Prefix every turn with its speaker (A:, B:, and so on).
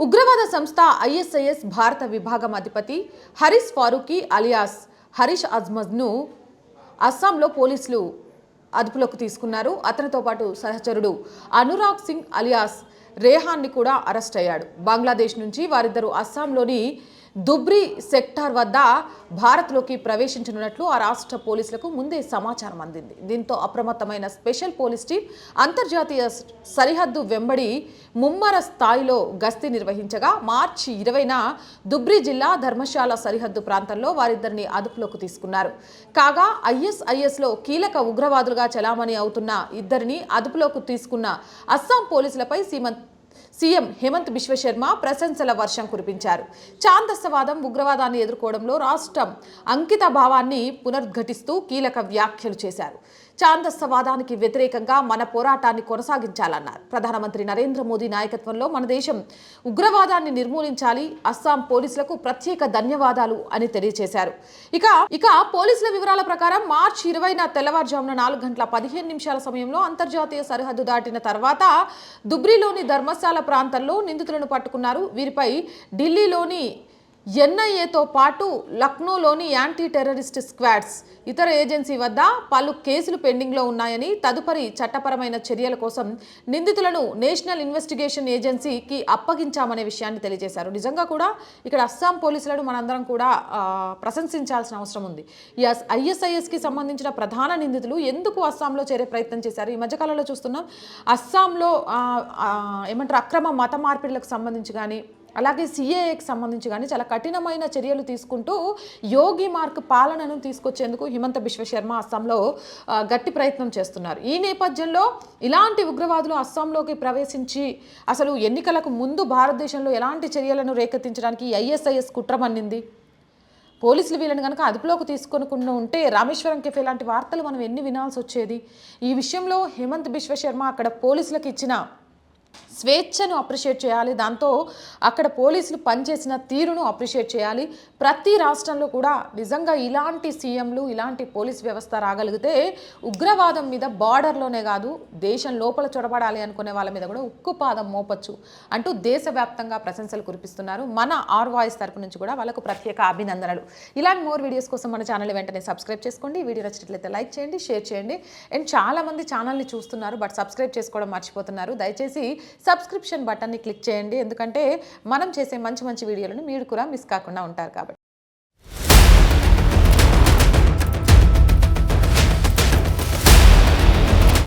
A: ఉగ్రవాద సంస్థ ఐఎస్ఐఎస్ భారత విభాగం అధిపతి హరీష్ ఫారూఖీ అలియాస్ హరీష్ అజ్మజ్ను అస్సాంలో పోలీసులు అదుపులోకి తీసుకున్నారు. అతనితో పాటు సహచరుడు అనురాగ్ సింగ్ అలియాస్ రేహాన్ని కూడా అరెస్ట్ అయ్యాడు. బంగ్లాదేశ్ నుంచి వారిద్దరూ అస్సాంలోని దుబ్రి సెక్టార్ వద్ద భారత్లోకి ప్రవేశించనున్నట్లు ఆ రాష్ట్ర పోలీసులకు ముందే సమాచారం అందింది. దీంతో అప్రమత్తమైన స్పెషల్ పోలీస్ టీం అంతర్జాతీయ సరిహద్దు వెంబడి ముమ్మర స్థాయిలో గస్తీ నిర్వహించగా మార్చి 20న దుబ్రి జిల్లా ధర్మశాల సరిహద్దు ప్రాంతంలో వారిద్దరిని అదుపులోకి తీసుకున్నారు. కాగా ఐఎస్ఐఎస్లో కీలక ఉగ్రవాదులుగా చలామణి అవుతున్న ఇద్దరిని అదుపులోకి తీసుకున్న అస్సాం పోలీసులపై సీఎం హేమంత్ బిశ్వ శర్మ ప్రశంసల వర్షం కురిపించారు. ఛాందసవాదం, ఉగ్రవాదాన్ని ఎదుర్కోవడంలో రాష్ట్రం అంకిత భావాన్ని పునరుద్ఘాటిస్తూ కీలక వ్యాఖ్యలు చేశారు. ఛాందసవాదానికి వ్యతిరేకంగా మన పోరాటాన్ని కొనసాగించాలన్నారు. ప్రధానమంత్రి నరేంద్ర మోదీ నాయకత్వంలో మన దేశం ఉగ్రవాదాన్ని నిర్మూలించాలి. అస్సాం పోలీసులకు ప్రత్యేక ధన్యవాదాలు అని తెలియజేశారు. ఇక పోలీసుల వివరాల ప్రకారం మార్చి 20న తెల్లవారుజామున 4:15 సమయంలో అంతర్జాతీయ సరిహద్దు దాటిన తర్వాత దుబ్రిలోని ధర్మశాల ప్రాంతంలో నిందితులను పట్టుకున్నారు. వీరిపై ఢిల్లీలోని ఎన్ఐఏతో పాటు లక్నోలోని యాంటీ టెర్రరిస్ట్ స్క్వాడ్స్, ఇతర ఏజెన్సీ వద్ద పలు కేసులు పెండింగ్లో ఉన్నాయని, తదుపరి చట్టపరమైన చర్యల కోసం నిందితులను నేషనల్ ఇన్వెస్టిగేషన్ ఏజెన్సీకి అప్పగించామనే విషయాన్ని తెలియజేశారు. నిజంగా కూడా ఇక్కడ అస్సాం పోలీసులను మనందరం కూడా ప్రశంసించాల్సిన అవసరం ఉంది. ఈ ఐఎస్ఐఎస్కి సంబంధించిన ప్రధాన నిందితులు ఎందుకు అస్సాంలో చేరే ప్రయత్నం చేశారు? ఈ మధ్యకాలంలో చూస్తున్నాం అస్సాంలో అక్రమ మత మార్పిడులకు సంబంధించి కానీ, అలాగే సిఏఏకి సంబంధించి కానీ చాలా కఠినమైన చర్యలు తీసుకుంటూ యోగి మార్క్ పాలనను తీసుకొచ్చేందుకు హిమంత బిశ్వ శర్మ అస్సాంలో గట్టి ప్రయత్నం చేస్తున్నారు. ఈ నేపథ్యంలో ఇలాంటి ఉగ్రవాదులు అస్సాంలోకి ప్రవేశించి అసలు ఎన్నికలకు ముందు భారతదేశంలో ఎలాంటి చర్యలను రేకెత్తించడానికి ఐఎస్ఐఎస్ కుట్రమన్నింది. పోలీసులు వీళ్ళని కనుక అదుపులోకి తీసుకొనకుండా ఉంటే రామేశ్వరం కెఫే లాంటి వార్తలు మనం ఎన్ని వినాల్సి వచ్చేది. ఈ విషయంలో హిమంత్ బిశ్వ శర్మ అక్కడ పోలీసులకు ఇచ్చిన స్వేచ్ఛను అప్రిషియేట్ చేయాలి. దాంతో అక్కడ పోలీసులు పనిచేసిన తీరును అప్రిషియేట్ చేయాలి. ప్రతి రాష్ట్రంలో కూడా నిజంగా ఇలాంటి సీఎంలు, ఇలాంటి పోలీస్ వ్యవస్థ రాగలిగితే ఉగ్రవాదం మీద బార్డర్లోనే కాదు దేశం లోపల చొరబడాలి అనుకునే వాళ్ళ మీద కూడా ఉక్కుపాదం మోపచ్చు అంటూ దేశవ్యాప్తంగా ప్రశంసలు కురిపిస్తున్నారు. మన ఆర్ వాయిస్ తరపు నుంచి కూడా వాళ్ళకు ప్రత్యేక అభినందనలు. ఇలాంటి మోర్ వీడియోస్ కోసం మన ఛానల్ వెంటనే సబ్స్క్రైబ్ చేసుకోండి. వీడియో నచ్చినట్లయితే లైక్ చేయండి, షేర్ చేయండి. అండ్ చాలామంది ఛానల్ని చూస్తున్నారు బట్ సబ్స్క్రైబ్ చేసుకోవడం మర్చిపోతున్నారు. దయచేసి సబ్స్క్రిప్షన్ బటన్ని క్లిక్ చేయండి. ఎందుకంటే మనం చేసే మంచి మంచి వీడియోలను మీరు కూడా మిస్ కాకుండా ఉంటారు కాబట్టి.